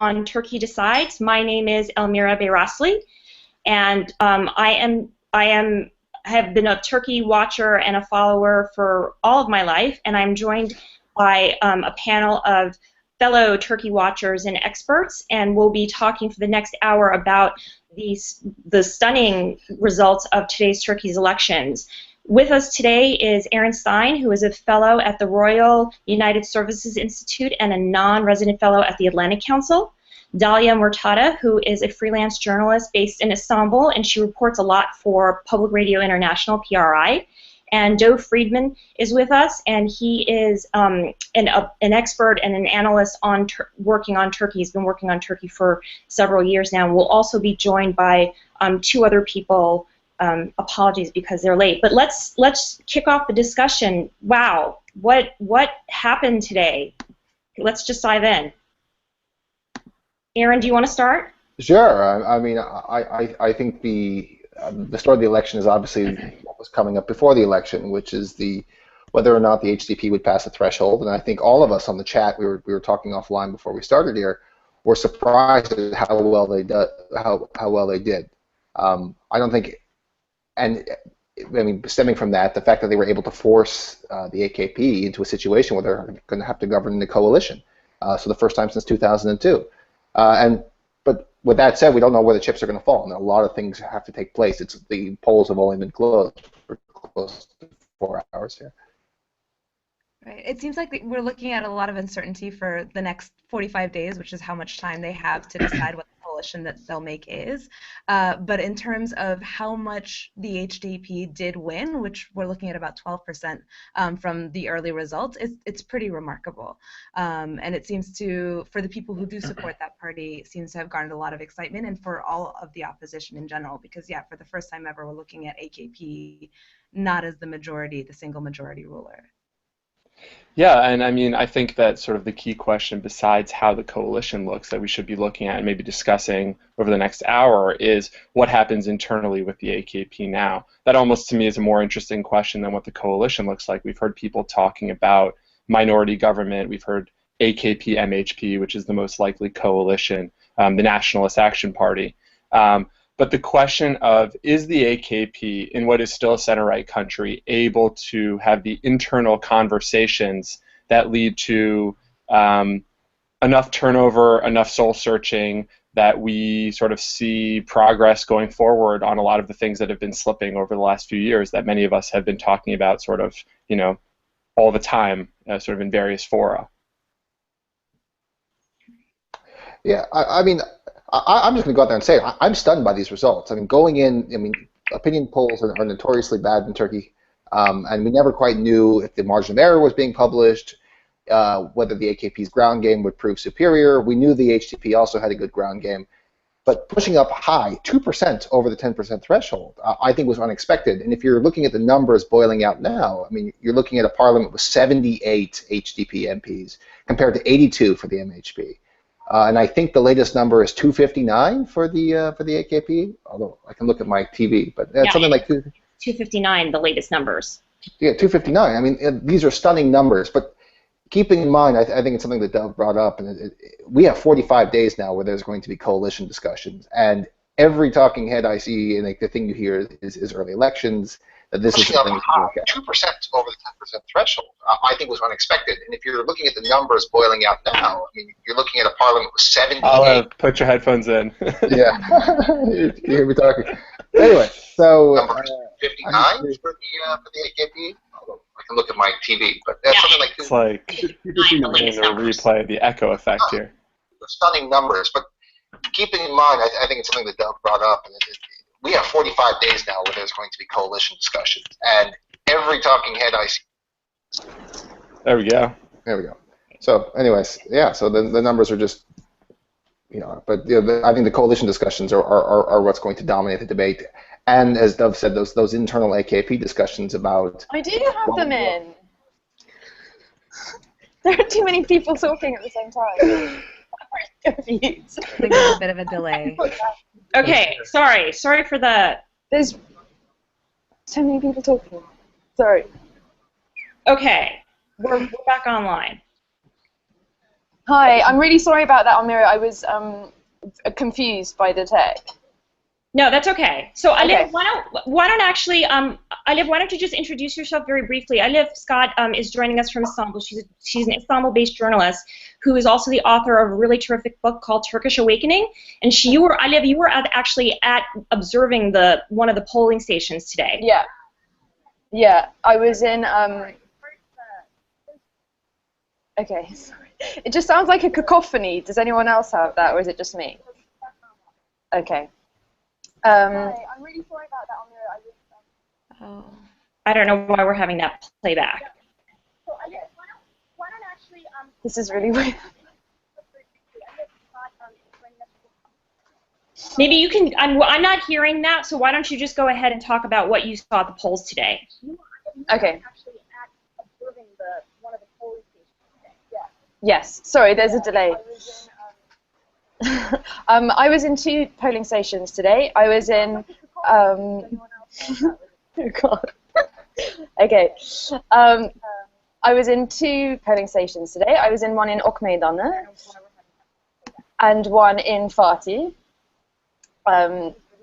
on Turkey Decides. My name is Elmira Beyrasli, and have been a Turkey watcher and a follower for all of my life, and I'm joined by a panel of fellow Turkey watchers and experts, and we'll be talking for the next hour about the stunning results of today's Turkey's elections. With us today is Aaron Stein, who is a fellow at the Royal United Services Institute and a non-resident fellow at the Atlantic Council. Dalia Murtada, who is a freelance journalist based in Istanbul, and she reports a lot for Public Radio International, PRI. And Joe Friedman is with us, and he is an expert and an analyst on working on Turkey. He's been working on Turkey for several years now. We'll also be joined by two other people. Apologies because they're late, but let's kick off the discussion. Wow, what happened today? Let's just dive in. Aaron, do you want to start? Sure. I mean, I think the start of the election is obviously what was coming up before the election, which is whether or not the HDP would pass the threshold. And I think all of us on the chat, we were talking offline before we started here, were surprised at how well they did. I don't think. And I mean, stemming from that, the fact that they were able to force the AKP into a situation where they're going to have to govern in a coalition, so the first time since 2002. But with that said, we don't know where the chips are going to fall, and a lot of things have to take place. The polls have only been closed for close to 4 hours here. Right. It seems like we're looking at a lot of uncertainty for the next 45 days, which is how much time they have to decide what the coalition that they'll make is. But in terms of how much the HDP did win, which we're looking at about 12% from the early results, it's pretty remarkable. And it seems to, for the people who do support that party, it seems to have garnered a lot of excitement, and for all of the opposition in general, because, yeah, for the first time ever, we're looking at AKP not as the single majority ruler. Yeah, and I mean, I think that sort of the key question, besides how the coalition looks, that we should be looking at and maybe discussing over the next hour is what happens internally with the AKP now. That almost to me is a more interesting question than what the coalition looks like. We've heard people talking about minority government. We've heard AKP MHP, which is the most likely coalition, the Nationalist Action Party. But the question of, is the AKP, in what is still a center-right country, able to have the internal conversations that lead to enough turnover, enough soul-searching, that we sort of see progress going forward on a lot of the things that have been slipping over the last few years that many of us have been talking about sort of, you know, all the time, sort of in various fora? Yeah, I mean, I'm just going to go out there and say I'm stunned by these results. I mean, going in, I mean, opinion polls are notoriously bad in Turkey, and we never quite knew if the margin of error was being published, whether the AKP's ground game would prove superior. We knew the HDP also had a good ground game, but pushing up high, 2% over the 10% threshold, I think was unexpected. And if you're looking at the numbers boiling out now, I mean, you're looking at a parliament with 78 HDP MPs compared to 82 for the MHP. And I think the latest number is 259 for the AKP. Although I can look at my TV, but it's something like 259. The latest numbers. Yeah, 259. I mean, these are stunning numbers. But keeping in mind, I think it's something that Dov brought up, and we have 45 days now where there's going to be coalition discussions, and every talking head I see, and like the thing you hear is early elections. This is something 2% over the 10% threshold, I think was unexpected. And if you're looking at the numbers boiling out now, I mean, you're looking at a parliament with 78. Put your headphones in. Yeah, you hear me talking. Anyway, so number 59 for the AKP. I can look at my TV, but that's something like it's like a replay of the echo effect here. Stunning numbers, but keeping in mind, I think it's something that Doug brought up, and we have 45 days now where there's going to be coalition discussions, and every talking head I see. There we go. There we go. So, anyways, yeah. So the numbers are just, you know, but I think the coalition discussions are what's going to dominate the debate, and as Dov said, those internal AKP discussions about. I do have them in. There are too many people talking at the same time. I'm confused. I think there's a bit of a delay. Okay, sorry for the. There's so many people talking. Sorry. Okay, we're back online. Hi, I'm really sorry about that, Amira. I was confused by the tech. No, that's okay. So, Okay. Alif, why don't actually, Alif, why don't you just introduce yourself very briefly? Alif Scott is joining us from Istanbul. She's an Istanbul-based journalist who is also the author of a really terrific book called Turkish Awakening. And Alif, you were actually at observing one of the polling stations today. Yeah. Yeah, I was in. Okay, sorry. It just sounds like a cacophony. Does anyone else have that, or is it just me? Okay. I'm really sorry about that, Amira. Oh. I don't know why we're having that playback. So, Alif, why don't actually, This is really weird. maybe you can. I'm not hearing that, so why don't you just go ahead and talk about what you saw at the polls today? Okay. Yes. Sorry, there's a delay. I was in 2 polling stations today. I was in. Oh God. Okay. I was in 2 polling stations today. I was in one in Okmeydanı and one in Fatih.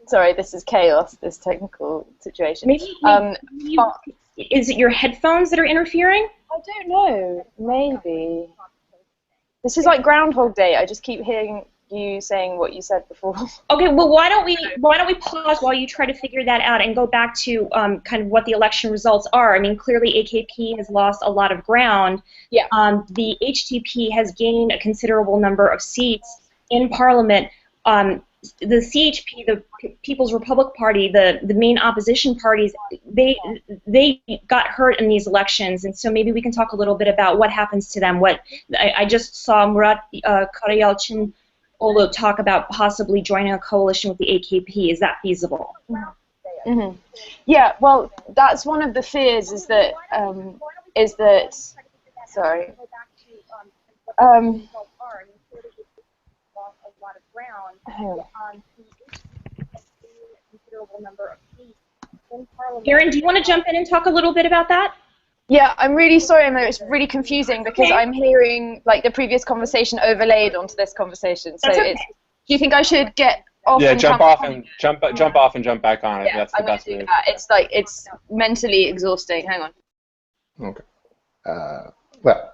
Sorry, this is chaos, this technical situation. Maybe is it your headphones that are interfering? I don't know. Maybe. This is like Groundhog Day. I just keep hearing you saying what you said before. Okay, well, why don't we pause while you try to figure that out and go back to kind of what the election results are? I mean, clearly AKP has lost a lot of ground. Yeah. The HDP has gained a considerable number of seats in Parliament. The CHP, the People's Republic Party, the main opposition parties, they got hurt in these elections, and so maybe we can talk a little bit about what happens to them. I just saw Murat Karayalçın talk about possibly joining a coalition with the AKP. Is that feasible? Mm-hmm. Yeah, well, that's one of the fears is that sorry. Erin, do you want to jump in and talk a little bit about that? Yeah, I'm really sorry, Emma. It's really confusing because Okay. I'm hearing like the previous conversation overlaid onto this conversation. So That's okay. do you think I should get off? Yeah, and jump come off on? and jump off and jump back on. I think that's the I'm gonna best do move. that. It's mentally exhausting. Hang on. Okay. Well,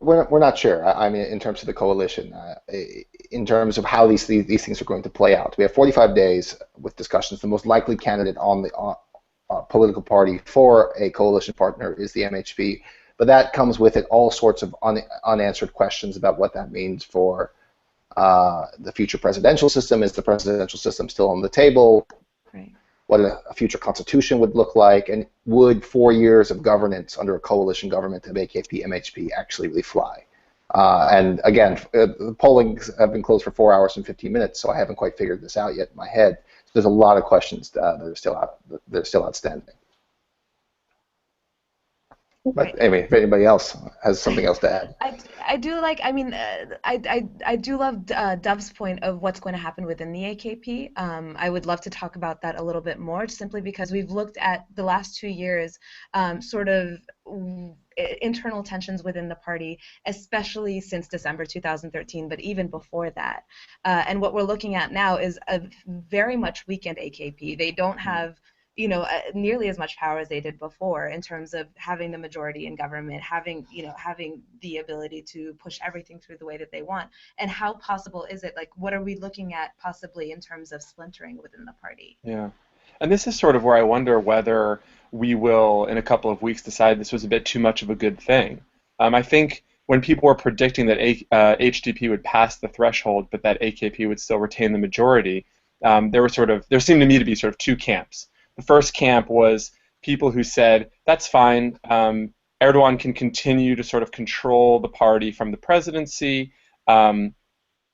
we're not sure. I mean, in terms of the coalition, in terms of how these things are going to play out. We have 45 days with discussions. The most likely candidate on the political party for a coalition partner is the MHP, but that comes with it all sorts of unanswered questions about what that means for the future presidential system. Is the presidential system still on the table? Right. What a future constitution would look like, and would 4 years of governance under a coalition government of AKP, MHP actually really fly? And again, the pollings have been closed for 4 hours and 15 minutes, so I haven't quite figured this out yet in my head. So there's a lot of questions that are still outstanding. But anyway, if anybody else has something else to add. I do like, I mean, I do love Dove's point of what's going to happen within the AKP. I would love to talk about that a little bit more, simply because we've looked at the last 2 years, sort of internal tensions within the party, especially since December 2013, but even before that. And what we're looking at now is a very much weakened AKP. They don't have nearly as much power as they did before in terms of having the majority in government, having the ability to push everything through the way that they want. And how possible is it? Like, what are we looking at possibly in terms of splintering within the party? Yeah. And this is sort of where I wonder whether we will, in a couple of weeks, decide this was a bit too much of a good thing. I think when people were predicting that HDP would pass the threshold, but that AKP would still retain the majority, there seemed to me to be sort of 2 camps. The first camp was people who said, that's fine, Erdogan can continue to sort of control the party from the presidency.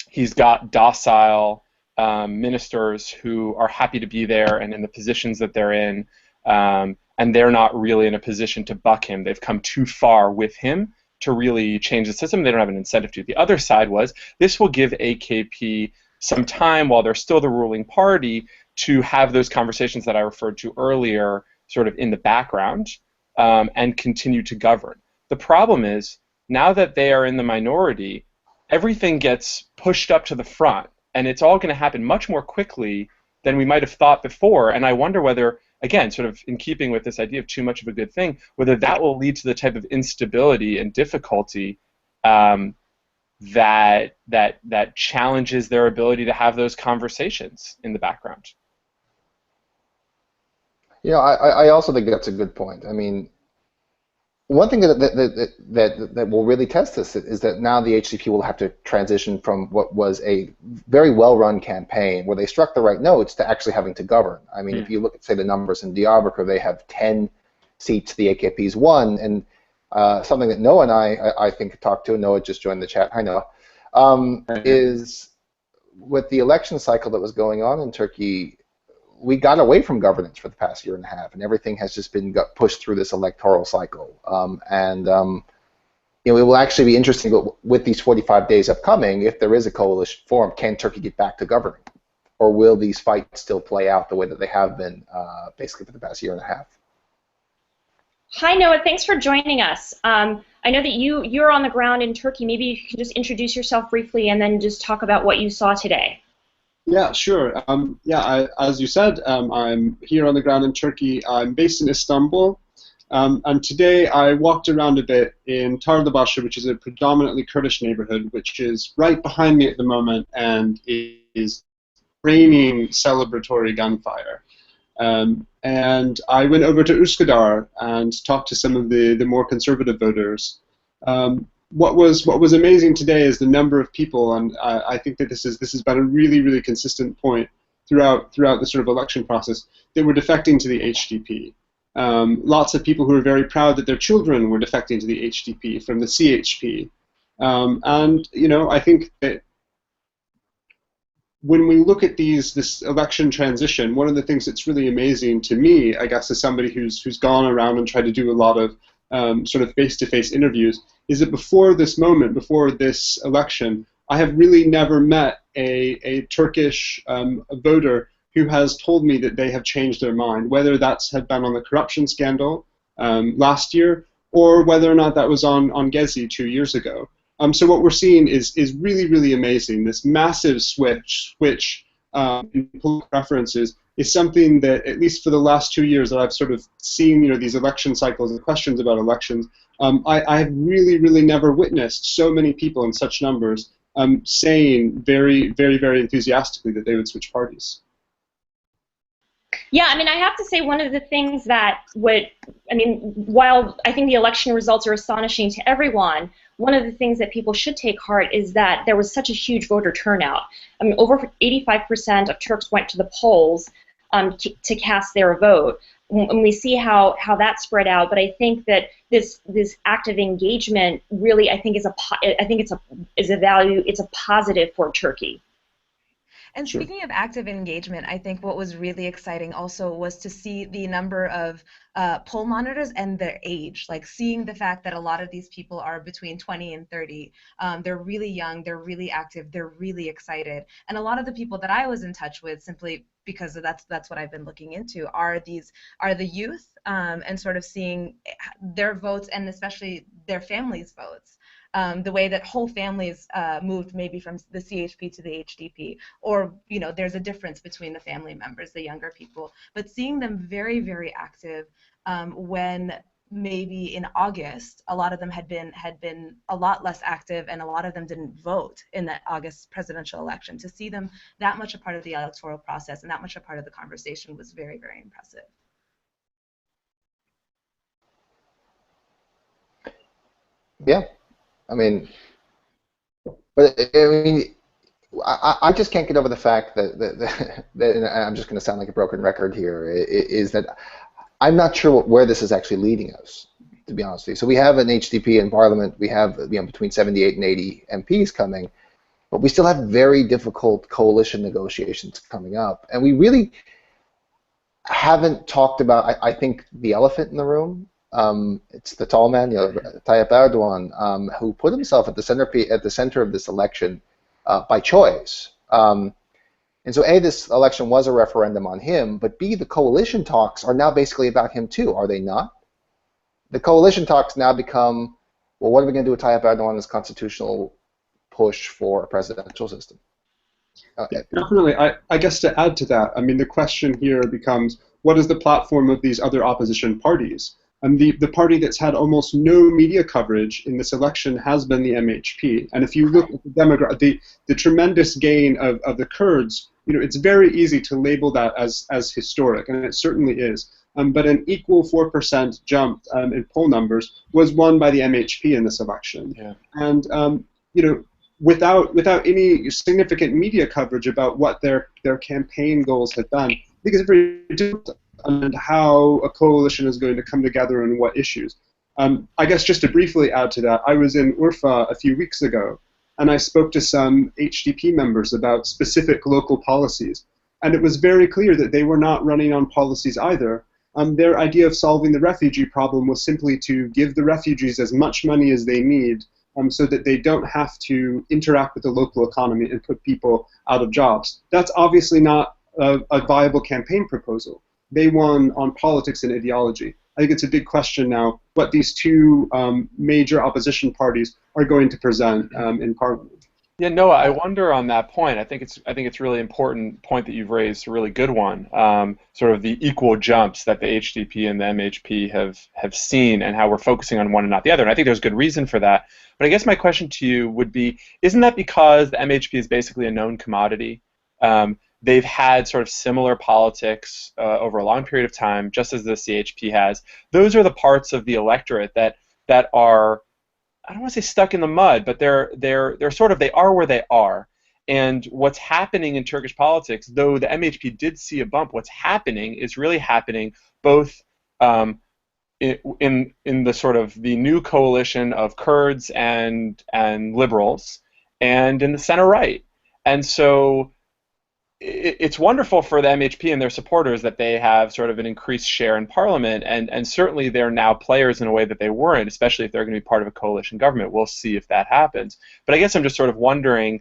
He's got docile ministers who are happy to be there and in the positions that they're in, and they're not really in a position to buck him. They've come too far with him to really change the system. They don't have an incentive to. The other side was, this will give AKP some time while they're still the ruling party to have those conversations that I referred to earlier sort of in the background and continue to govern. The problem is, now that they are in the minority, everything gets pushed up to the front, and it's all going to happen much more quickly than we might have thought before. And I wonder whether, again, sort of in keeping with this idea of too much of a good thing, whether that will lead to the type of instability and difficulty that challenges their ability to have those conversations in the background. You know, I also think that's a good point. I mean, one thing that will really test this is that now the HDP will have to transition from what was a very well-run campaign where they struck the right notes to actually having to govern. I mean, if you look at, say, the numbers in Diyarbakir, they have 10 seats, the AKP's 1, and something that Noah and I think talked to, Noah just joined the chat, hi Noah, is with the election cycle that was going on in Turkey, we got away from governance for the past year and a half, and everything has just been pushed through this electoral cycle. You know, it will actually be interesting with these 45 days upcoming, if there is a coalition formed, can Turkey get back to governing? Or will these fights still play out the way that they have been basically for the past year and a half? Hi, Noah. Thanks for joining us. I know that you're on the ground in Turkey. Maybe you can just introduce yourself briefly and then just talk about what you saw today. Yeah, sure. As you said, I'm here on the ground in Turkey. I'm based in Istanbul, and today I walked around a bit in Tarlabaşı, which is a predominantly Kurdish neighborhood, which is right behind me at the moment and is raining celebratory gunfire. And I went over to Üsküdar and talked to some of the more conservative voters. What was amazing today is the number of people, and I think that this has been a really consistent point throughout the sort of election process, that were defecting to the HDP. Lots of people who are very proud that their children were defecting to the HDP from the CHP, and you know, I think that when we look at this election transition, one of the things that's really amazing to me, I guess, as somebody who's gone around and tried to do a lot of sort of face-to-face interviews, is that before this moment, before this election, I have really never met a Turkish voter who has told me that they have changed their mind, whether that's had been on the corruption scandal last year, or whether or not that was on Gezi 2 years ago. So what we're seeing is really amazing. This massive switch in political preferences is something that, at least for the last 2 years that I've sort of seen, you know, these election cycles and questions about elections, I have really never witnessed so many people in such numbers saying very enthusiastically that they would switch parties. Yeah, I mean, I have to say one of the things that while I think the election results are astonishing to everyone, one of the things that people should take heart is that there was such a huge voter turnout. I mean, over 85% of Turks went to the polls to cast their vote. And we see how that spread out, but I think that this active engagement really, I think, is a value. It's a positive for Turkey. And speaking of active engagement, I think what was really exciting also was to see the number of poll monitors and their age, like seeing the fact that a lot of these people are between 20 and 30. They're really young, they're really active, they're really excited. And a lot of the people that I was in touch with, simply because that's what I've been looking into, are the youth, and sort of seeing their votes and especially their families' votes. The way that whole families moved maybe from the CHP to the HDP, or, you know, there's a difference between the family members, the younger people, but seeing them very active when maybe in August a lot of them had been a lot less active, and a lot of them didn't vote in that August presidential election. To see them that much a part of the electoral process and that much a part of the conversation was very impressive. Yeah. I mean, but I mean, I just can't get over the fact that and I'm just going to sound like a broken record here, is that I'm not sure where this is actually leading us, to be honest with you. So we have an HDP in Parliament, we have, you know, between 78 and 80 MPs coming, but we still have very difficult coalition negotiations coming up, and we really haven't talked about, I think, the elephant in the room. It's the tall man, you know, Tayyip Erdogan, who put himself at the center of this election by choice. And so, A, this election was a referendum on him, but B, the coalition talks are now basically about him too, are they not? The coalition talks now become well, what are we going to do with Tayyip Erdogan's constitutional push for a presidential system? Definitely. I guess to add to that, I mean, the question here becomes, what is the platform of these other opposition parties? And the party that's had almost no media coverage in this election has been the MHP. And if you look at the tremendous gain of the Kurds, it's very easy to label that as historic, and it certainly is. But an equal 4% jump in poll numbers was won by the MHP in this election. Yeah. And without any significant media coverage about what their campaign goals had done, I think it's very difficult and how a coalition is going to come together and what issues. I guess just to briefly add to that, I was in Urfa a few weeks ago, and I spoke to some HDP members about specific local policies, and it was very clear that they were not running on policies either. Their idea of solving the refugee problem was simply to give the refugees as much money as they need so that they don't have to interact with the local economy and put people out of jobs. That's obviously not a viable campaign proposal. They won on politics and ideology. I think it's a big question now what these two major opposition parties are going to present in Parliament. Yeah, Noah, I wonder on that point. I think it's really important point that you've raised, a really good one. Sort of the equal jumps that the HDP and the MHP have seen, and how we're focusing on one and not the other. And I think there's good reason for that. But I guess my question to you would be: isn't that because the MHP is basically a known commodity? They've had sort of similar politics over a long period of time, just as the CHP has. Those are the parts of the electorate that are, I don't want to say stuck in the mud, but they're sort of, they are where they are. And what's happening in Turkish politics, though the MHP did see a bump, what's happening is really happening both in the sort of the new coalition of Kurds and liberals, and in the center right. And so it's wonderful for the MHP and their supporters that they have sort of an increased share in parliament, and certainly they're now players in a way that they weren't, especially if they're going to be part of a coalition government. We'll see if that happens. But I guess I'm just sort of wondering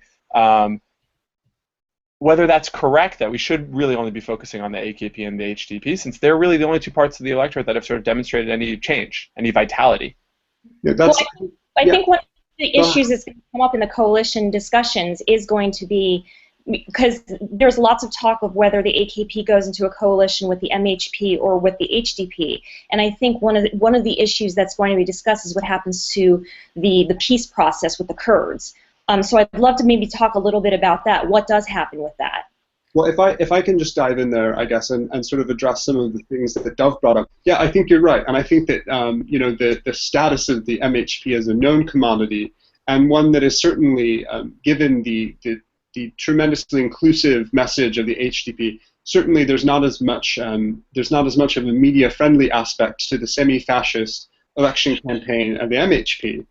whether that's correct, that we should really only be focusing on the AKP and the HDP, since they're really the only two parts of the electorate that have sort of demonstrated any change, any vitality. Yeah, that's, I think one of the issues that's going to come up in the coalition discussions is going to be, because there's lots of talk of whether the AKP goes into a coalition with the MHP or with the HDP, and I think one of the issues that's going to be discussed is what happens to the peace process with the Kurds. So I'd love to maybe talk a little bit about that. What does happen with that? Well, if I can just dive in there, I guess, and sort of address some of the things that Dove brought up. Yeah, I think you're right, and I think that the status of the MHP as a known commodity, and one that is certainly given the tremendously inclusive message of the HDP, certainly there's not as much of a media-friendly aspect to the semi-fascist election campaign of the MHP.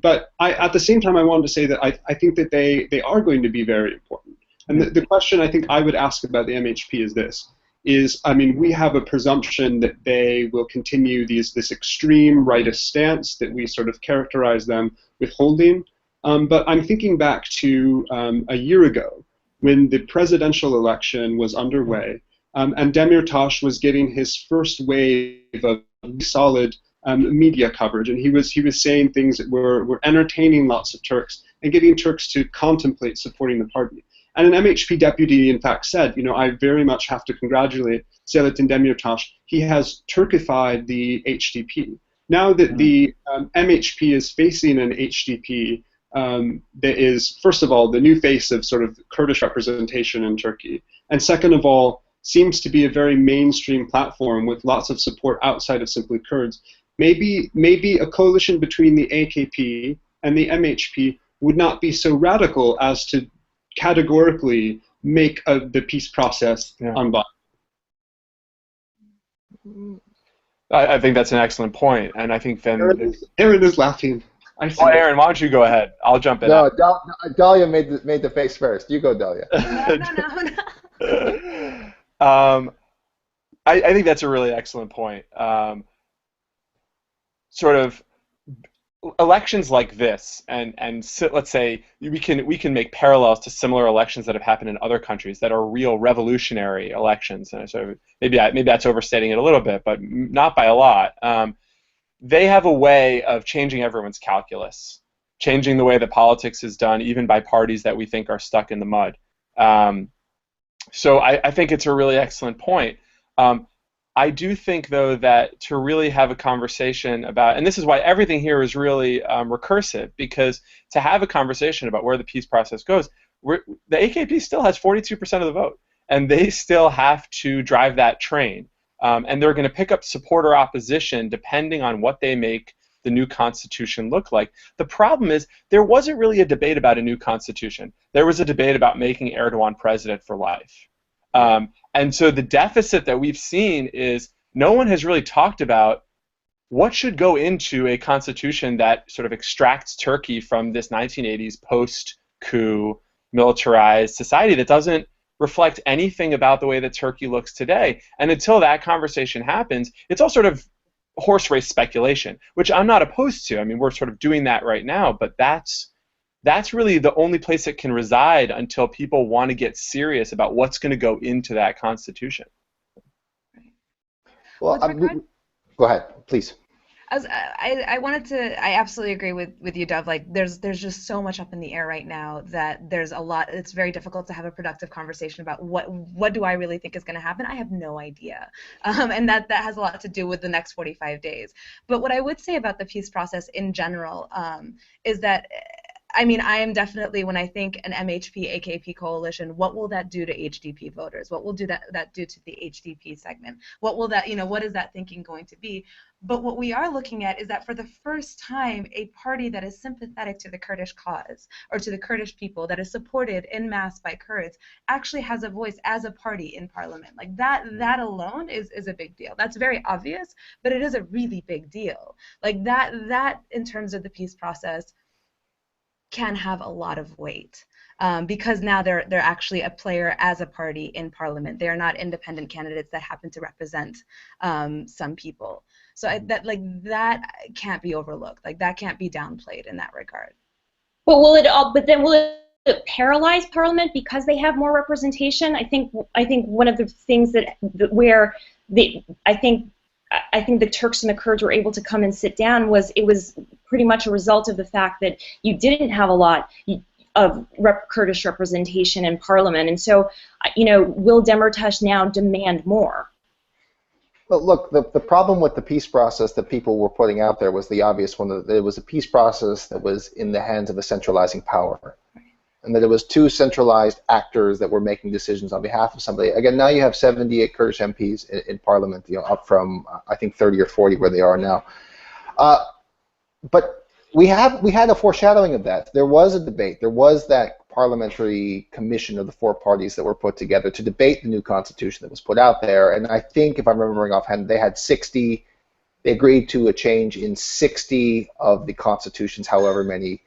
But at the same time, I wanted to say that I think that they are going to be very important. And the question I think I would ask about the MHP is this: I mean, we have a presumption that they will continue this extreme rightist stance that we sort of characterize them with holding. But I'm thinking back to a year ago when the presidential election was underway, and Demirtas was getting his first wave of solid media coverage, and he was saying things that were entertaining lots of Turks and getting Turks to contemplate supporting the party. And an MHP deputy, in fact, said, I very much have to congratulate Selahattin Demirtas. He has Turkified the HDP. Now that the MHP is facing an HDP that is, first of all, the new face of sort of Kurdish representation in Turkey, and second of all, seems to be a very mainstream platform with lots of support outside of simply Kurds. Maybe a coalition between the AKP and the MHP would not be so radical as to categorically make the peace process unviable. I think that's an excellent point, and I think then Aaron is laughing. Aaron, why don't you go ahead? I'll jump in. No, Dahlia made the face first. You go, Dahlia. No. I think that's a really excellent point. Sort of elections like this, and let's say we can make parallels to similar elections that have happened in other countries that are real revolutionary elections. And so maybe that's overstating it a little bit, but not by a lot. they have a way of changing everyone's calculus, changing the way that politics is done, even by parties that we think are stuck in the mud. So I think it's a really excellent point. I do think, though, that to really have a conversation about, and this is why everything here is really recursive, because to have a conversation about where the peace process goes, the AKP still has 42% of the vote, and they still have to drive that train. And they're going to pick up support or opposition depending on what they make the new constitution look like. The problem is there wasn't really a debate about a new constitution. There was a debate about making Erdogan president for life. And so the deficit that we've seen is no one has really talked about what should go into a constitution that sort of extracts Turkey from this 1980s post-coup militarized society that doesn't reflect anything about the way that Turkey looks today. And until that conversation happens, it's all sort of horse race speculation, which I'm not opposed to. I mean, we're sort of doing that right now, but that's really the only place it can reside until people want to get serious about what's going to go into that constitution. Well, go ahead, please. I wanted to. I absolutely agree with you, Dov. Like, there's just so much up in the air right now that there's a lot. It's very difficult to have a productive conversation about what do I really think is going to happen. I have no idea, and that has a lot to do with the next 45 days. But what I would say about the peace process in general is that, I mean, I am definitely, when I think an MHP-AKP coalition, what will that do to HDP voters? What will that do to the HDP segment? What will that, what is that thinking going to be? But what we are looking at is that for the first time, a party that is sympathetic to the Kurdish cause, or to the Kurdish people, that is supported en masse by Kurds, actually has a voice as a party in parliament. Like, that alone is a big deal. That's very obvious, but it is a really big deal. Like, that in terms of the peace process can have a lot of weight, because now they're actually a player as a party in parliament. They are not independent candidates that happen to represent some people. So that can't be overlooked. Like, that can't be downplayed in that regard. But will it paralyze Parliament because they have more representation? I think one of the things I think the Turks and the Kurds were able to come and sit down was pretty much a result of the fact that you didn't have a lot of Kurdish representation in Parliament, and so will Demirtas now demand more? Well, look, the problem with the peace process that people were putting out there was the obvious one, that it was a peace process that was in the hands of a centralizing power, and that it was two centralized actors that were making decisions on behalf of somebody. Again, now you have 78 Kurdish MPs in Parliament, up from I think 30 or 40 where they are now. But we had a foreshadowing of that. There was a debate. There was that parliamentary commission of the four parties that were put together to debate the new constitution that was put out there. And I think, if I'm remembering offhand, they had 60. They agreed to a change in 60 of the constitutions, however many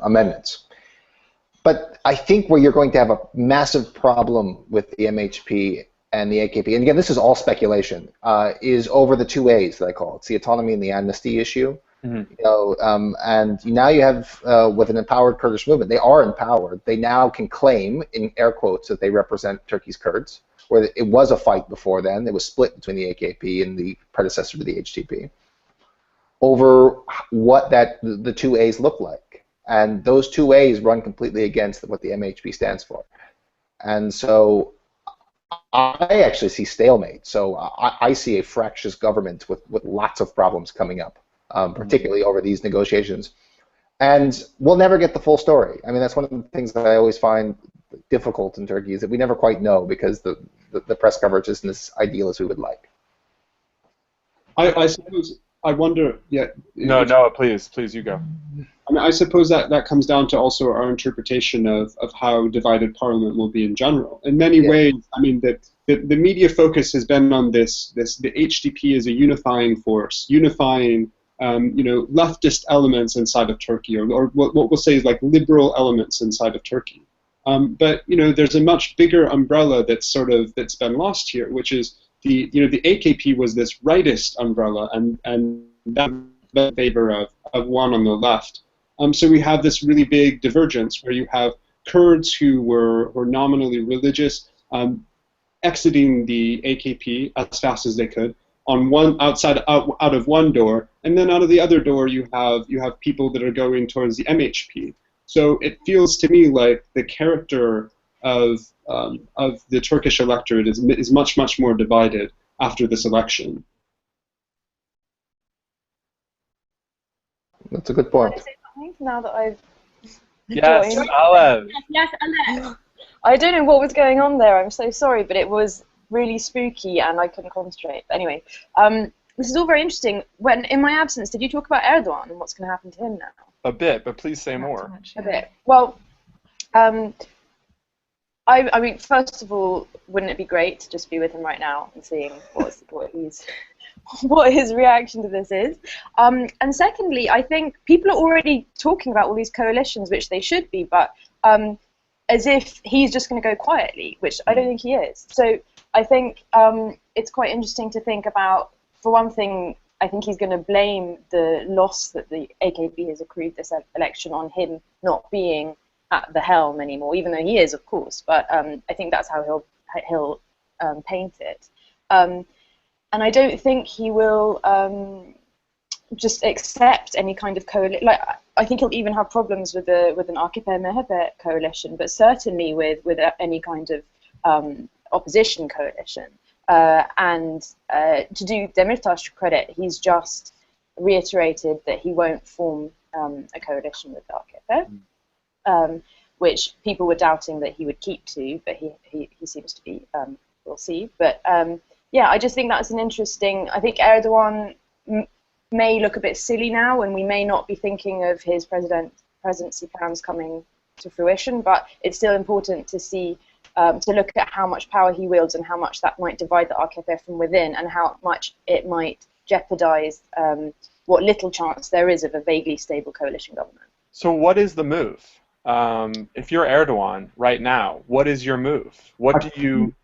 amendments. But I think where you're going to have a massive problem with the MHP and the AKP, and again, this is all speculation, is over the two A's that I call it. It's the autonomy and the amnesty issue. Mm-hmm. And now you have, with an empowered Kurdish movement, they are empowered. They now can claim, in air quotes, that they represent Turkey's Kurds, where it was a fight before then. It was split between the AKP and the predecessor to the HDP over what the two A's look like. And those two A's run completely against what the MHP stands for. And so I actually see stalemate. So I see a fractious government with lots of problems coming up, particularly over these negotiations. And we'll never get the full story. I mean, that's one of the things that I always find difficult in Turkey, is that we never quite know, because the press coverage isn't as ideal as we would like. I suppose, I wonder, yeah. No, please, you go. I mean, I suppose that comes down to also our interpretation of how divided Parliament will be in general. In many ways, I mean, the media focus has been on the HDP as a unifying force, unifying leftist elements inside of Turkey, or what we'll say is like liberal elements inside of Turkey. But there's a much bigger umbrella that's been lost here, which is the AKP was this rightist umbrella, and that in favor of one on the left. So we have this really big divergence where you have Kurds who were nominally religious, exiting the AKP as fast as they could on one out of one door, and then out of the other door you have people that are going towards the MHP. So it feels to me like the character of the Turkish electorate is much more divided after this election. That's a good point. Can I say something now that I've Yes, joined? Alev. Yes, Alev. I don't know what was going on there. I'm so sorry, but it was really spooky and I couldn't concentrate. But anyway, this is all very interesting. When in my absence, did you talk about Erdogan and what's going to happen to him now? A bit, but please say Not more. too much, A yeah. bit. Well, I mean, first of all, wouldn't it be great to just be with him right now and seeing what his reaction to this is? And secondly, I think people are already talking about all these coalitions, which they should be, but as if he's just going to go quietly, which I don't think he is. So I think it's quite interesting to think about, for one thing, I think he's going to blame the loss that the AKP has accrued this election on him not being at the helm anymore, even though he is, of course. But I think that's how he'll paint it. And I don't think he will just accept any kind of coalition. Like, I think he'll even have problems with an AKP-MHP coalition, but certainly with any kind of opposition coalition. And to do Demirtaş's credit, he's just reiterated that he won't form a coalition with the AKP, which people were doubting that he would keep to, but he seems to be. We'll see. But yeah, I just think that's an interesting. I think Erdogan may look a bit silly now, and we may not be thinking of his presidency plans coming to fruition. But it's still important to see. To look at how much power he wields and how much that might divide the AKP from within, and how much it might jeopardize what little chance there is of a vaguely stable coalition government. So what is the move? If you're Erdogan right now, what is your move? What do you...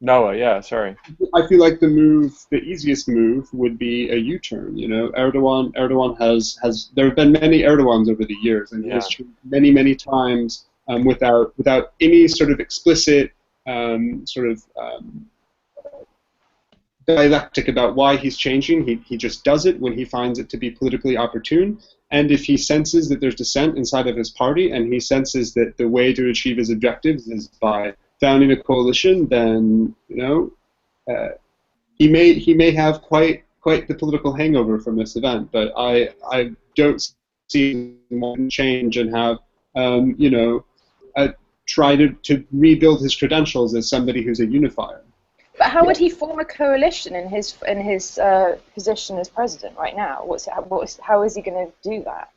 Noah, yeah, sorry. I feel like the easiest move would be a U-turn. You know, Erdogan has there have been many Erdogans over the years, and he has changed many times without any sort of explicit dialectic about why he's changing. He just does it when he finds it to be politically opportune. And if he senses that there's dissent inside of his party, and he senses that the way to achieve his objectives is by founding a coalition, then he may have quite the political hangover from this event. But I don't see him change and have try to rebuild his credentials as somebody who's a unifier. But how would he form a coalition in his position as president right now? How is he going to do that?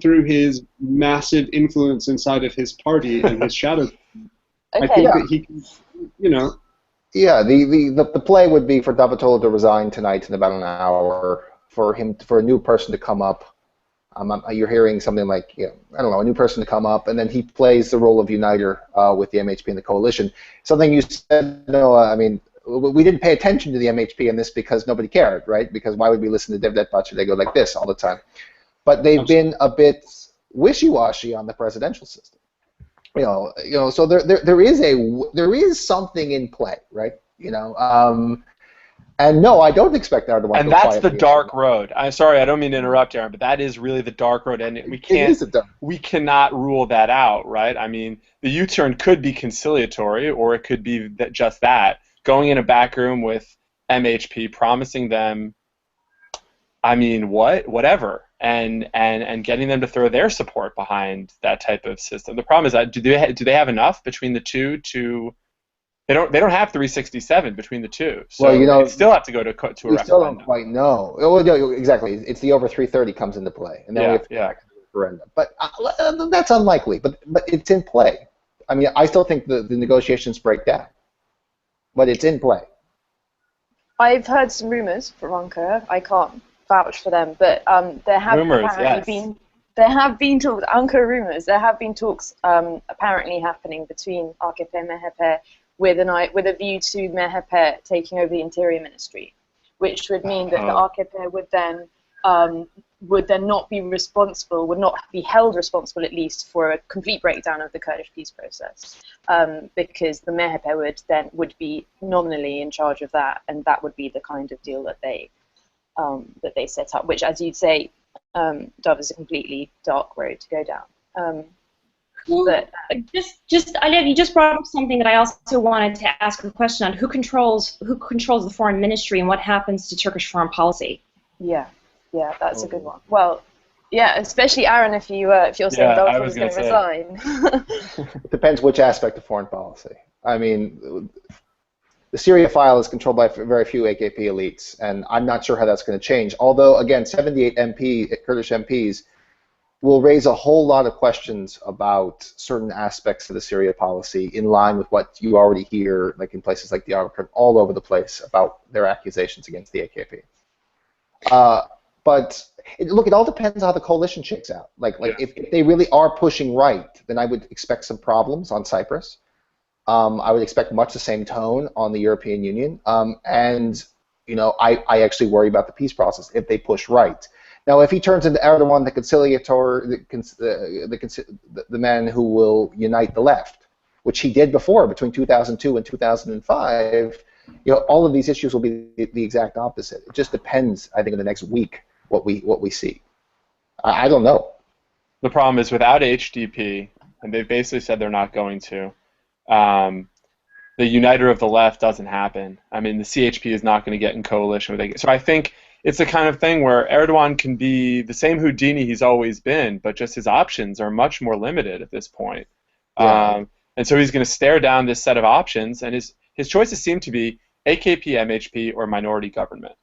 Through his massive influence inside of his party and his shadow. Okay. I think that he can, Yeah, the play would be for Davutoglu to resign tonight in about an hour, for a new person to come up. You're hearing something like, I don't know, a new person to come up, and then he plays the role of uniter with the MHP and the coalition. Something you said, Noah, I mean, we didn't pay attention to the MHP in this because nobody cared, right? Because why would we listen to Devlet Bahçeli? They go like this all the time. But they've been a bit wishy-washy on the presidential system. So there is something in play, right? And no, I don't expect Erdogan to And that's the dark road. I'm sorry, I don't mean to interrupt, Aaron, but that is really the dark road, and we cannot rule that out, right? I mean, the U-turn could be conciliatory, or it could be just that, going in a back room with MHP, promising them, I mean, whatever, and getting them to throw their support behind that type of system. The problem is that do they have enough between the two to? They don't have 367 between the two, so they still have to go to a referendum. We still don't quite know. Exactly, it's the over 330 comes into play, and then we have to go back to the referendum. But that's unlikely. But it's in play. I mean, I still think the negotiations break down, but it's in play. I've heard some rumors from Ankara. I can't vouch for them, but there have been talks. Ankara rumors. There have been talks apparently happening between AKP and MHP. With a view to MHP taking over the Interior Ministry, which would mean that the AKP would then would then not be responsible, would not be held responsible at least for a complete breakdown of the Kurdish peace process, because the MHP would be nominally in charge of that, and that would be the kind of deal that they set up, which, as you'd say, Dove, is a completely dark road to go down. But Alev, you just brought up something that I also wanted to ask a question on. Who controls the foreign ministry, and what happens to Turkish foreign policy? Yeah, that's a good one. Well, yeah, especially Aaron, if you're saying Dove was going to resign. It depends which aspect of foreign policy. I mean, the Syria file is controlled by very few AKP elites, and I'm not sure how that's going to change. Although, again, 78 Kurdish MPs will raise a whole lot of questions about certain aspects of the Syria policy in line with what you already hear, like in places like Diyarbakir, all over the place about their accusations against the AKP. But look, it all depends how the coalition shakes out. If they really are pushing right, then I would expect some problems on Cyprus. I would expect much the same tone on the European Union. And I actually worry about the peace process if they push right. Now, if he turns into Erdogan, the conciliator, the man who will unite the left, which he did before between 2002 and 2005, all of these issues will be the exact opposite. It just depends, I think, in the next week what we see. I don't know. The problem is without HDP, and they've basically said they're not going to, the uniter of the left doesn't happen. I mean, the CHP is not going to get in coalition with AKP. So I think it's the kind of thing where Erdogan can be the same Houdini he's always been, but just his options are much more limited at this point. Yeah. And so he's going to stare down this set of options, and his choices seem to be AKP, MHP, or minority government.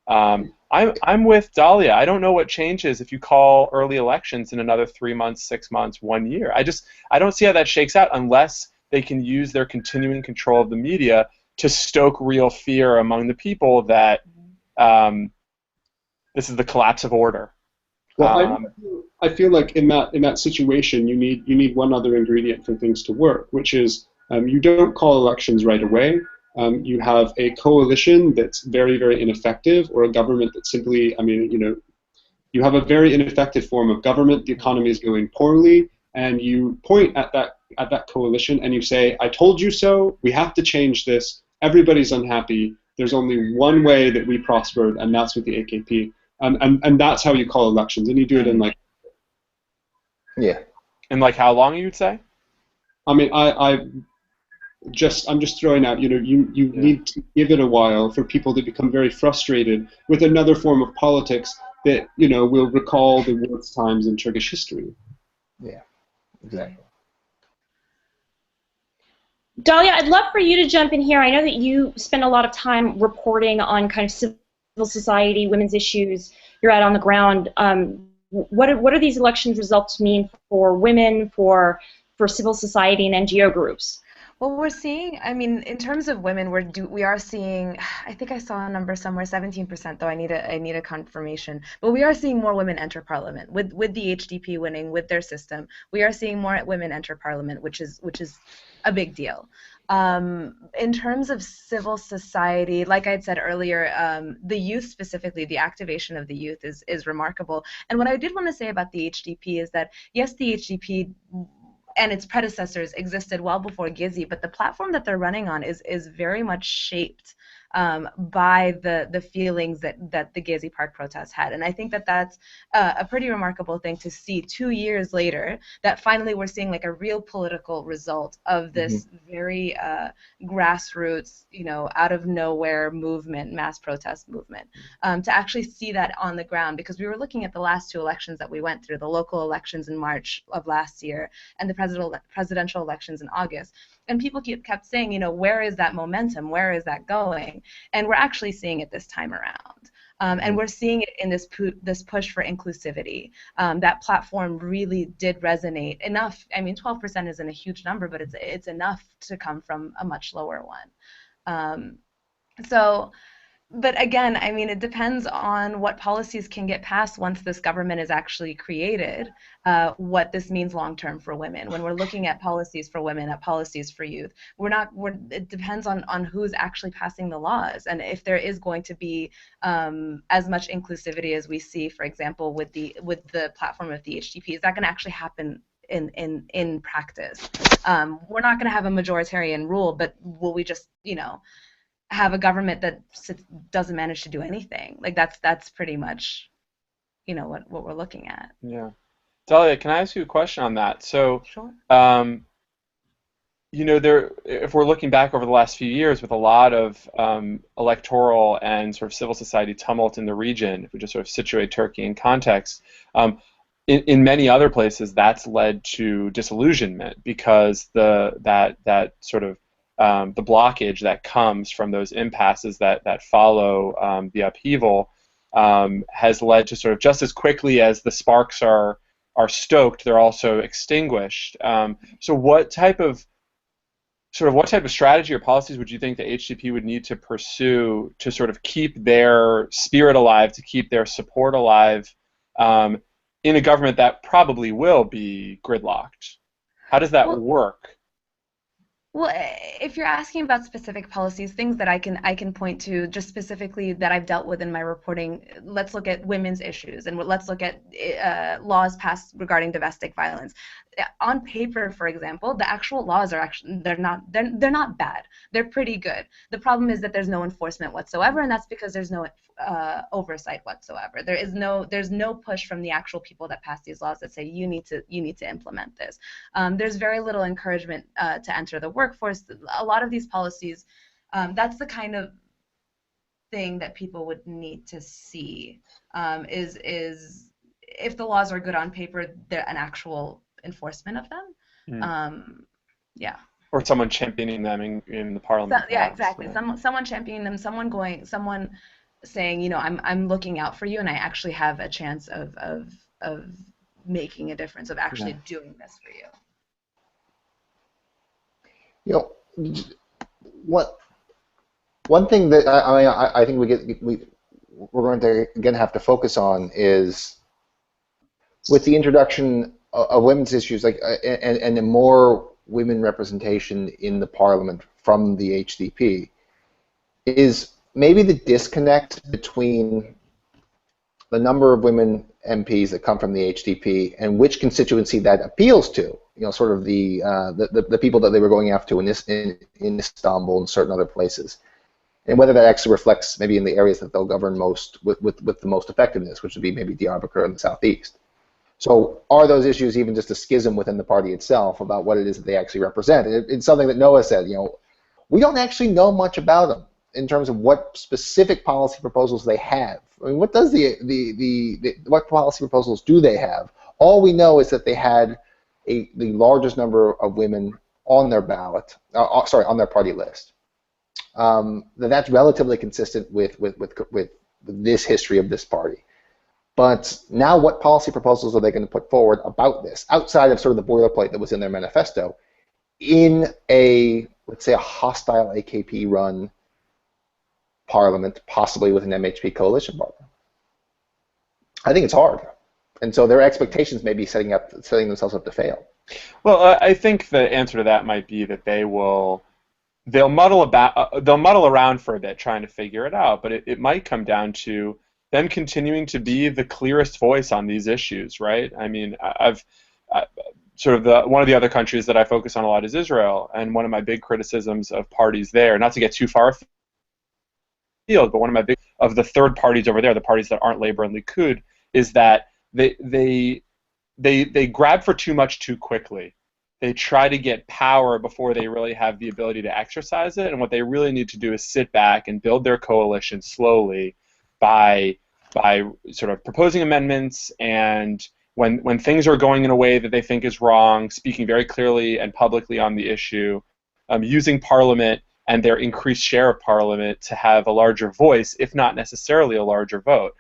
I'm with Dahlia. I don't know what changes if you call early elections in another 3 months, 6 months, 1 year. I don't see how that shakes out unless they can use their continuing control of the media to stoke real fear among the people that this is the collapse of order. Well, I feel like in that situation you need one other ingredient for things to work, which is you don't call elections right away. You have a coalition that's very, very ineffective, or a government that simply, you have a very ineffective form of government. The economy is going poorly, and you point at that coalition and you say, "I told you so. We have to change this. Everybody's unhappy. There's only one way that we prospered, and that's with the AKP." And that's how you call elections, and you do it in And how long you'd say? I mean, I'm just throwing out. You need to give it a while for people to become very frustrated with another form of politics that will recall the worst times in Turkish history. Yeah, exactly. Dahlia, I'd love for you to jump in here. I know that you spend a lot of time reporting on kind of civil society, women's issues. You're out on the ground. What are these elections results mean for women, for civil society and NGO groups? Well, we're seeing, in terms of women, we are seeing, I think I saw a number somewhere, 17%, though I need a confirmation. But we are seeing more women enter parliament with the HDP winning, with their system. We are seeing more women enter parliament, which is a big deal. In terms of civil society, like I had said earlier, the youth specifically, the activation of the youth is remarkable. And what I did want to say about the HDP is that, yes, the HDP and its predecessors existed well before Gezi, but the platform that they're running on is very much shaped by the feelings that the Gezi Park protests had. And I think that that's a pretty remarkable thing to see 2 years later, that finally we're seeing a real political result of this very grassroots, out of nowhere movement, mass protest movement, to actually see that on the ground, because we were looking at the last 2 elections that we went through, the local elections in March of last year and the presidential elections in August. And people kept saying, where is that momentum? Where is that going? And we're actually seeing it this time around. And we're seeing it in this push for inclusivity. That platform really did resonate enough. 12% isn't a huge number, but it's enough to come from a much lower one. So But again, I mean, it depends on what policies can get passed once this government is actually created, what this means long term for women. When we're looking at policies for women, at policies for youth, it depends on who's actually passing the laws, and if there is going to be as much inclusivity as we see, for example, with the platform of the HDP. Is that going to actually happen in practice? We're not going to have a majoritarian rule, but will we just, have a government that doesn't manage to do anything? Like that's pretty much, what we're looking at. Yeah. Dalia, can I ask you a question on that? So, Sure. if we're looking back over the last few years with a lot of electoral and sort of civil society tumult in the region, if we just sort of situate Turkey in context, in many other places that's led to disillusionment because that sort of the blockage that comes from those impasses that follow the upheaval has led to sort of just as quickly as the sparks are stoked, they're also extinguished. So what type of strategy or policies would you think the HDP would need to pursue to sort of keep their spirit alive, to keep their support alive in a government that probably will be gridlocked? How does that work? Well, if you're asking about specific policies, things that I can point to just specifically that I've dealt with in my reporting, let's look at women's issues and let's look at laws passed regarding domestic violence. On paper, for example, the actual laws are actually they're not bad. They're pretty good. The problem is that there's no enforcement whatsoever, and that's because there's no oversight whatsoever. There's no push from the actual people that pass these laws that say you need to implement this. There's very little encouragement to enter the workforce. A lot of these policies, that's the kind of thing that people would need to see. Is if the laws are good on paper, they're an actual enforcement of them. Yeah. Or someone championing them in the parliament. Yeah, exactly. Someone championing them. Someone saying, I'm looking out for you, and I actually have a chance of making a difference, of actually doing this for you. One thing that I think we're going to again have to focus on is with the introduction of women's issues, and more women representation in the parliament from the HDP, is maybe the disconnect between the number of women MPs that come from the HDP and which constituency that appeals to. Sort of the people that they were going after in Istanbul and certain other places, and whether that actually reflects maybe in the areas that they'll govern most with the most effectiveness, which would be maybe Diyarbakir in the southeast. So are those issues even just a schism within the party itself about what it is that they actually represent? It's something that Noah said, we don't actually know much about them in terms of what specific policy proposals they have. I mean, what does what policy proposals do they have? All we know is that they had the largest number of women on their ballot, on their party list. That's relatively consistent with this history of this party. But now what policy proposals are they going to put forward about this, outside of sort of the boilerplate that was in their manifesto, in let's say a hostile AKP-run parliament, possibly with an MHP coalition partner? I think it's hard. And so their expectations may be setting themselves up to fail. Well, I think the answer to that might be that they'll muddle around for a bit trying to figure it out, but it might come down to them continuing to be the clearest voice on these issues, right? I mean, one of the other countries that I focus on a lot is Israel, and one of my big criticisms of parties there, not to get too far afield, but one of my big of the third parties over there, the parties that aren't Labour and Likud, is that they grab for too much too quickly. They try to get power before they really have the ability to exercise it, and what they really need to do is sit back and build their coalition slowly by sort of proposing amendments, and when things are going in a way that they think is wrong, speaking very clearly and publicly on the issue, using Parliament and their increased share of Parliament to have a larger voice, if not necessarily a larger vote,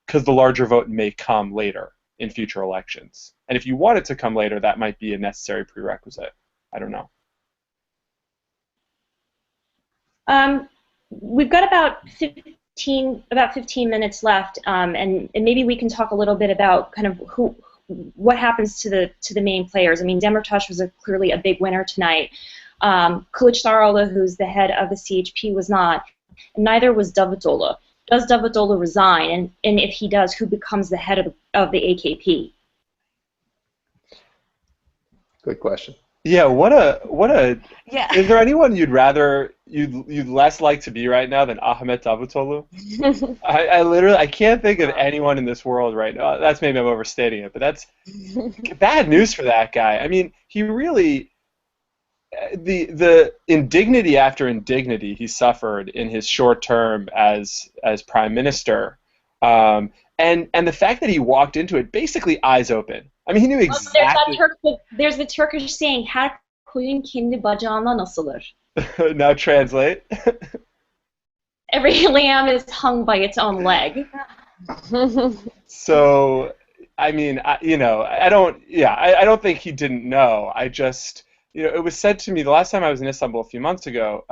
because the larger vote may come later in future elections. And if you want it to come later, that might be a necessary prerequisite. I don't know. We've got about about 15 minutes left, and maybe we can talk a little bit about kind of what happens to the main players. I mean, Demirtas was clearly a big winner tonight. Kılıçdaroğlu, who's the head of the CHP, was not, and neither was Davutoğlu. Does Davutoğlu resign, and if he does, who becomes the head of the AKP? Good question. Yeah, what a Yeah. Is there anyone you'd less like to be right now than Ahmet Davutoğlu? I literally can't think of anyone in this world right now. That's maybe I'm overstating it, but that's bad news for that guy. I mean, he really the indignity after indignity he suffered in his short term as prime minister, and the fact that he walked into it basically eyes open. I mean, he knew exactly. There's the Turkish saying, "Her koyun kendi bacağından asılır." Now translate. Every lamb is hung by its own leg. So, I mean, I don't think he didn't know. I just, it was said to me the last time I was in Istanbul a few months ago.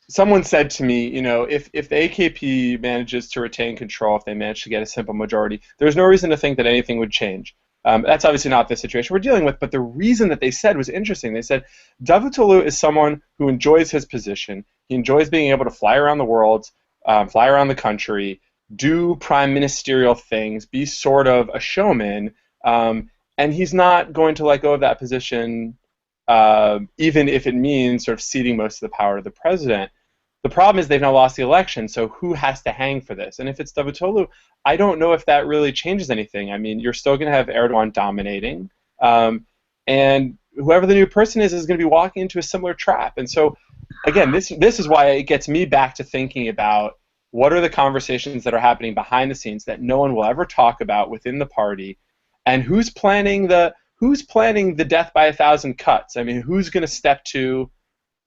Someone said to me, if the AKP manages to retain control, if they manage to get a simple majority, there's no reason to think that anything would change. That's obviously not the situation we're dealing with, but the reason that they said was interesting. They said, Davutoğlu is someone who enjoys his position. He enjoys being able to fly around the world, fly around the country, do prime ministerial things, be sort of a showman, and he's not going to let go of that position, even if it means sort of ceding most of the power to the president. The problem is they've now lost the election, so who has to hang for this? And if it's Davutoğlu, I don't know if that really changes anything. I mean, you're still going to have Erdogan dominating, and whoever the new person is going to be walking into a similar trap. And so, again, this is why it gets me back to thinking about what are the conversations that are happening behind the scenes that no one will ever talk about within the party, and who's planning the death by 1,000 cuts. I mean, who's going to step to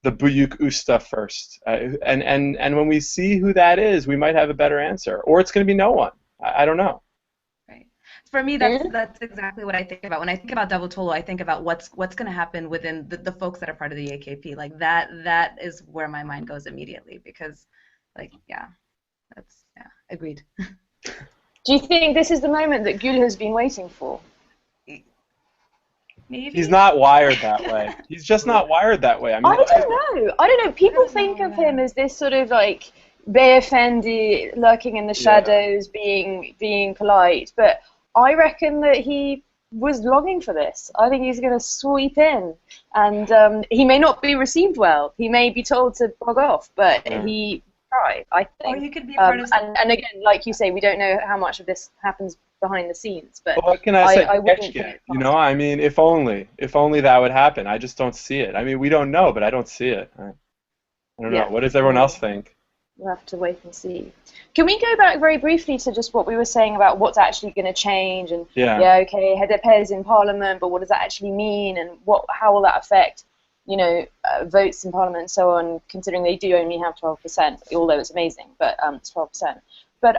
the Büyük Usta first? And when we see who that is, we might have a better answer. Or it's going to be no one. I don't know. Right. For me, that's exactly what I think about. When I think about Davutoğlu, I think about what's going to happen within the folks that are part of the AKP. Like that is where my mind goes immediately, because, agreed. Do you think this is the moment that Gül has been waiting for? Maybe. He's not wired that way. He's just not wired that way. I mean, I don't know. People think of him as this sort of like beyefendi, lurking in the shadows, being polite. But I reckon that he was longing for this. I think he's going to sweep in, and he may not be received well. He may be told to bog off, but he tried. I think. Or you could be part of. And again, like you say, we don't know how much of this happens behind the scenes, but what can I say? I wouldn't get, I mean, if only that would happen. I just don't see it. I mean, we don't know, but I don't see it. I don't know. What does everyone else think? We'll have to wait and see. Can we go back very briefly to just what we were saying about what's actually going to change? And okay, HDP is in parliament, but what does that actually mean? And how will that affect, votes in parliament and so on? Considering they do only have 12%, although it's amazing, but it's 12%. But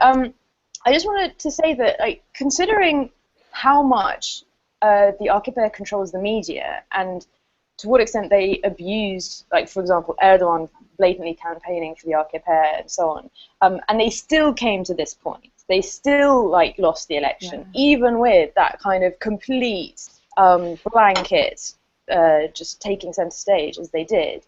I just wanted to say that, considering how much the AKP controls the media and to what extent they abused, for example, Erdogan blatantly campaigning for the AKP and so on, and they still came to this point. They still lost the election, even with that kind of complete blanket just taking center stage as they did.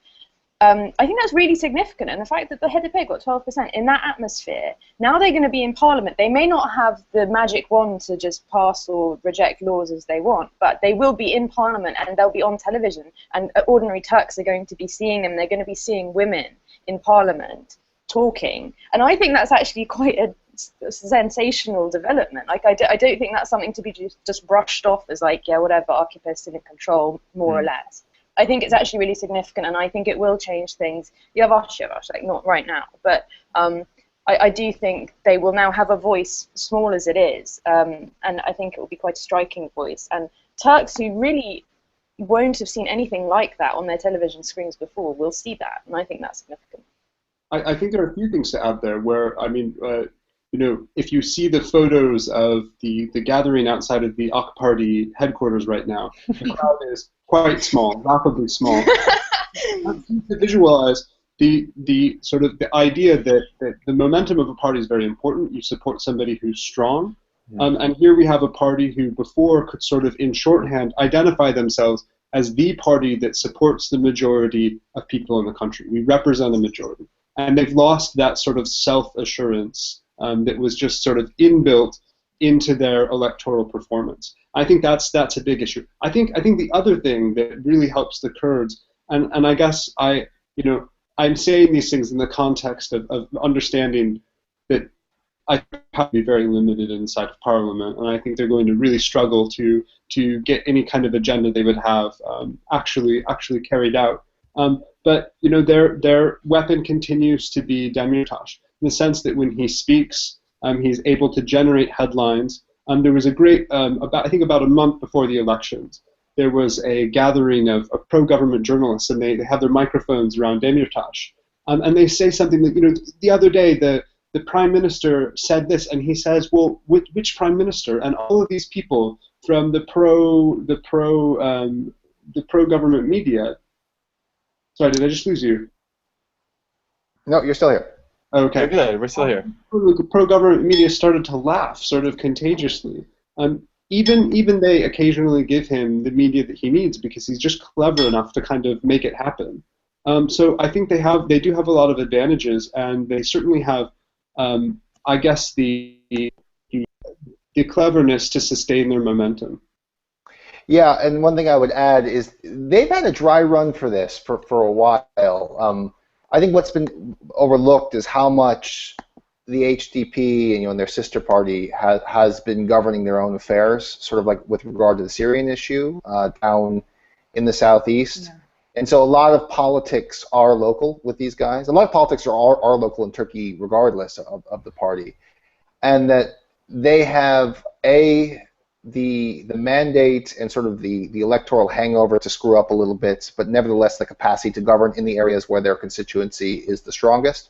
I think that's really significant, and the fact that the HDP got 12% in that atmosphere, now they're going to be in parliament. They may not have the magic wand to just pass or reject laws as they want, but they will be in parliament and they'll be on television, and ordinary Turks are going to be seeing them. They're going to be seeing women in parliament talking, and I think that's actually quite a sensational development. I don't think that's something to be just brushed off as whatever, AKP is still in control, more or less. I think it's actually really significant, and I think it will change things. Yavaş yavaş, not right now, but I do think they will now have a voice, small as it is, and I think it will be quite a striking voice. And Turks who really won't have seen anything like that on their television screens before will see that, and I think that's significant. I think there are a few things to add there where, if you see the photos of the gathering outside of the AK Party headquarters right now, the crowd is quite small, rapidly small. That's to visualize the sort of the idea that the momentum of a party is very important. You support somebody who's strong. And here we have a party who before could sort of in shorthand identify themselves as the party that supports the majority of people in the country. We represent a majority. And they've lost that sort of self-assurance that was just sort of inbuilt into their electoral performance. I think that's a big issue. I think the other thing that really helps the Kurds, and I guess I'm saying these things in the context of understanding that I have to be very limited inside of Parliament, and I think they're going to really struggle to get any kind of agenda they would have actually carried out. But their weapon continues to be Demirtas, in the sense that when he speaks, he's able to generate headlines. There was a great, I think about a month before the elections, there was a gathering of pro-government journalists, and they have their microphones around Demirtas, and they say something that the other day the prime minister said this, and he says, well, which prime minister? And all of these people from the pro-government media. Sorry, did I just lose you? No, you're still here. Okay. You're good. We're still here. The pro-government media started to laugh, sort of contagiously. Even they occasionally give him the media that he needs because he's just clever enough to kind of make it happen. So I think they do have a lot of advantages, and they certainly have, I guess, the cleverness to sustain their momentum. Yeah, and one thing I would add is they've had a dry run for this for a while. I think what's been overlooked is how much the HDP and their sister party has been governing their own affairs, sort of like with regard to the Syrian issue down in the southeast. Yeah. And so a lot of politics are local with these guys. A lot of politics are local in Turkey regardless of the party. And that they have the mandate and sort of the electoral hangover to screw up a little bit, but nevertheless the capacity to govern in the areas where their constituency is the strongest.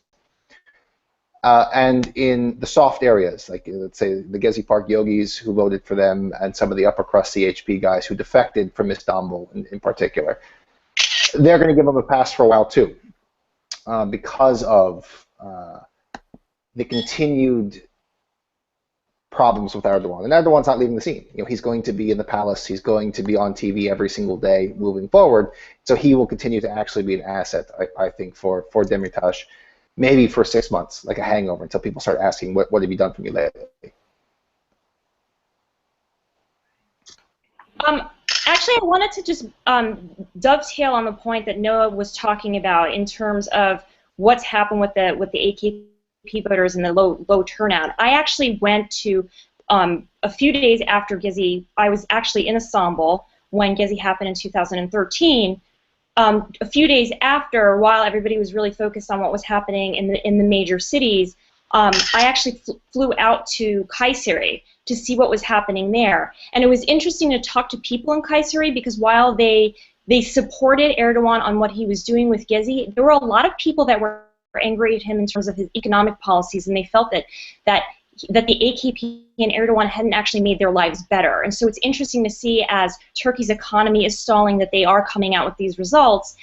And in the soft areas, like let's say the Gezi Park yogis who voted for them, and some of the upper crust CHP guys who defected from Istanbul in particular, they're going to give them a pass for a while too, because of the continued problems with Erdogan. And Erdogan's not leaving the scene. He's going to be in the palace. He's going to be on TV every single day moving forward. So he will continue to actually be an asset, I think, for Demirtas, maybe for 6 months, like a hangover, until people start asking, what have you done for me lately? Actually, I wanted to just dovetail on the point that Noah was talking about in terms of what's happened with the AKP voters and the low turnout. I actually went to a few days after Gezi. I was actually in Istanbul when Gezi happened in 2013. A few days after, while everybody was really focused on what was happening in the major cities, I actually flew out to Kayseri to see what was happening there. And it was interesting to talk to people in Kayseri, because while they supported Erdogan on what he was doing with Gezi, there were a lot of people that were angry at him in terms of his economic policies, and they felt that the AKP and Erdogan hadn't actually made their lives better. And so it's interesting to see, as Turkey's economy is stalling, that they are coming out with these results,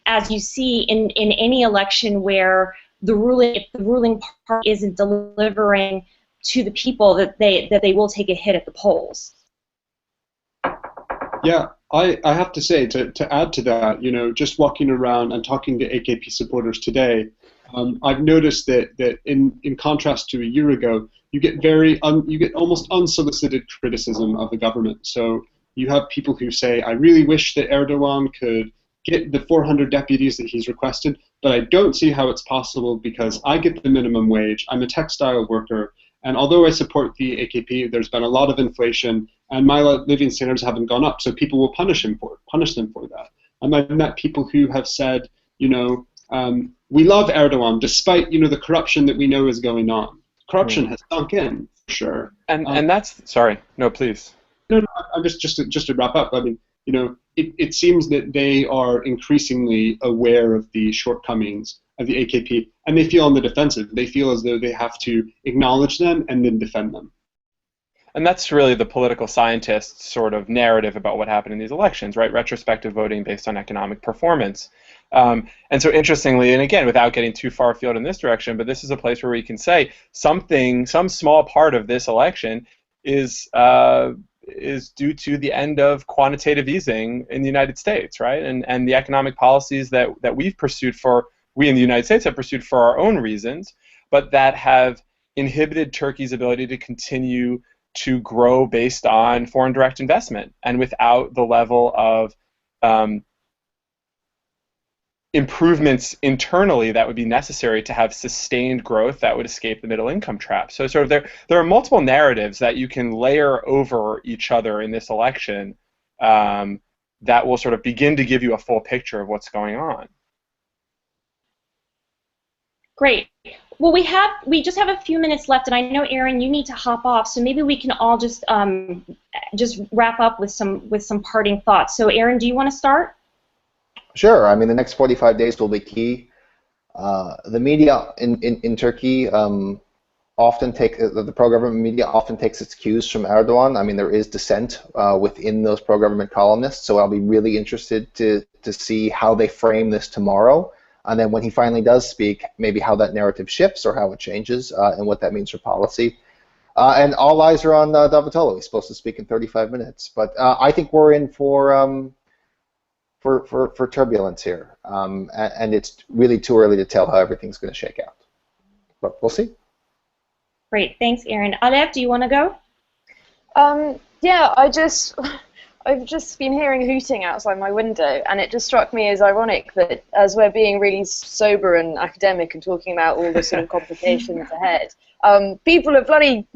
as you see in any election where if the ruling party isn't delivering to the people, that they will take a hit at the polls. Yeah, I have to say, to add to that, just walking around and talking to AKP supporters today, I've noticed that in contrast to a year ago, you get almost unsolicited criticism of the government. So you have people who say, I really wish that Erdogan could get the 400 deputies that he's requested, but I don't see how it's possible because I get the minimum wage, I'm a textile worker, and although I support the AKP, there's been a lot of inflation, and my living standards haven't gone up, so people will punish them for that. And I've met people who have said, we love Erdogan despite the corruption that we know is going on. Corruption has sunk in, for sure. And that's, sorry, no, please. No, I'm just to wrap up. I mean, it seems that they are increasingly aware of the shortcomings of the AKP, and they feel on the defensive. They feel as though they have to acknowledge them and then defend them. And that's really the political scientist's sort of narrative about what happened in these elections, right? Retrospective voting based on economic performance. And so interestingly, and again, without getting too far afield in this direction, but this is a place where we can say some small part of this election is due to the end of quantitative easing in the United States, right? And the economic policies that we in the United States have pursued for our own reasons, but that have inhibited Turkey's ability to continue to grow based on foreign direct investment and without the level of improvements internally that would be necessary to have sustained growth that would escape the middle income trap. So sort of there are multiple narratives that you can layer over each other in this election that will sort of begin to give you a full picture of what's going on. Great. Well, we just have a few minutes left, and I know, Aaron, you need to hop off, so maybe we can all just wrap up with some parting thoughts. So, Aaron, do you want to start? Sure. I mean, the next 45 days will be key. The media in Turkey often the pro-government media often takes its cues from Erdogan. I mean, there is dissent within those pro-government columnists, so I'll be really interested to see how they frame this tomorrow. And then when he finally does speak, maybe how that narrative shifts or how it changes and what that means for policy. And all eyes are on Davutoglu. He's supposed to speak in 35 minutes. But I think we're in for turbulence here. And it's really too early to tell how everything's going to shake out. But we'll see. Great. Thanks, Aaron. Alev, do you want to go? Yeah, I've just been hearing hooting outside my window, and it just struck me as ironic that as we're being really sober and academic and talking about all the sort of complications ahead, people are bloody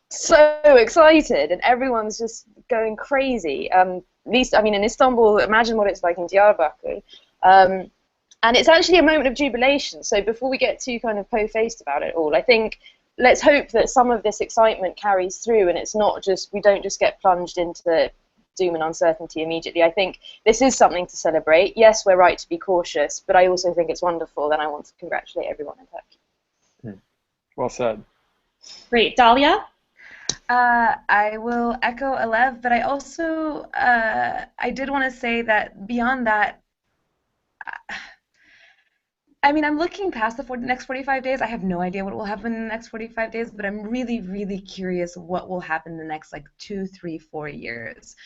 so excited, and everyone's just going crazy. At least, I mean, in Istanbul, imagine what it's like in Diyarbakir. And it's actually a moment of jubilation. So before we get too kind of po-faced about it all, I think let's hope that some of this excitement carries through, and it's not just, we don't just get plunged into doom and uncertainty immediately. I think this is something to celebrate. Yes, we're right to be cautious, but I also think it's wonderful, and I want to congratulate everyone in Turkey. Well said. Great. Dalia? I will echo Alev, but I also I did want to say that beyond that, I mean, I'm looking past the next 45 days. I have no idea what will happen in the next 45 days, but I'm really, really curious what will happen in the next, like, 2, 3, 4 years,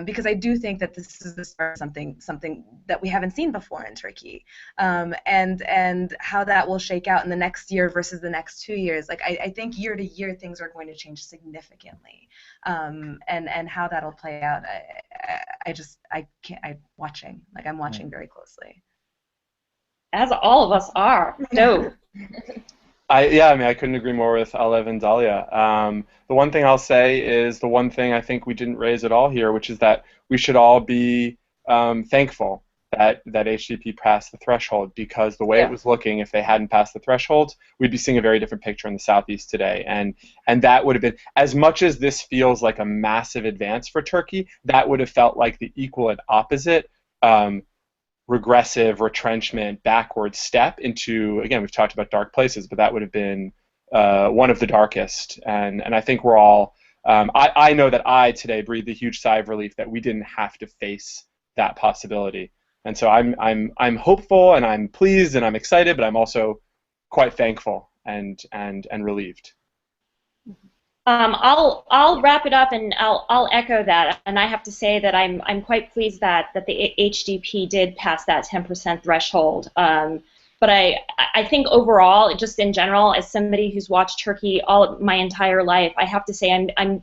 because I do think that this is the start of something that we haven't seen before in Turkey, and how that will shake out in the next year versus the next 2 years. Like, I think year to year things are going to change significantly, and how that'll play out. I'm watching very closely. As all of us are. No. I couldn't agree more with Alev and Dalia. The one thing I'll say is the one thing I think we didn't raise at all here, which is that we should all be thankful that HDP passed the threshold, because the way it was looking, if they hadn't passed the threshold, we'd be seeing a very different picture in the Southeast today. And that would have been, as much as this feels like a massive advance for Turkey, that would have felt like the equal and opposite regressive retrenchment, backward step into, again, we've talked about dark places, but that would have been one of the darkest. And I think we're all, I know that I today breathed a huge sigh of relief that we didn't have to face that possibility. And so I'm hopeful, and I'm pleased, and I'm excited, but I'm also quite thankful and relieved. I'll wrap it up, and I'll echo that. And I have to say that I'm quite pleased that the HDP did pass that 10% threshold. But I think overall, just in general, as somebody who's watched Turkey my entire life, I have to say I'm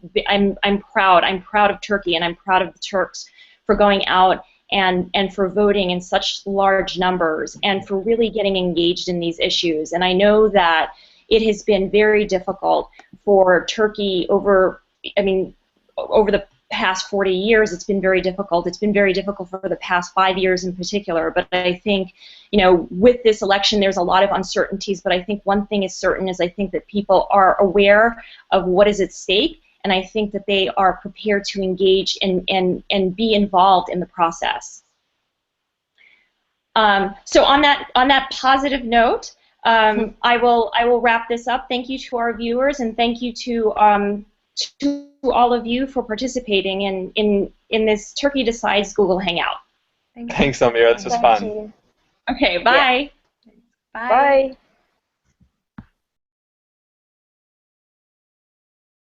proud. I'm proud of Turkey, and I'm proud of the Turks for going out and for voting in such large numbers, and for really getting engaged in these issues. And I know that it has been very difficult for Turkey over the past 40 years. It's been very difficult. It's been very difficult for the past 5 years in particular. But I think, with this election, there's a lot of uncertainties. But I think one thing is certain is I think that people are aware of what is at stake, and I think that they are prepared to engage and be involved in the process. So on that positive note, I will wrap this up. Thank you to our viewers, and thank you to all of you for participating in this Turkey Decides Google Hangout. Thanks, Amira. This was fun. Okay, bye. Bye. Bye.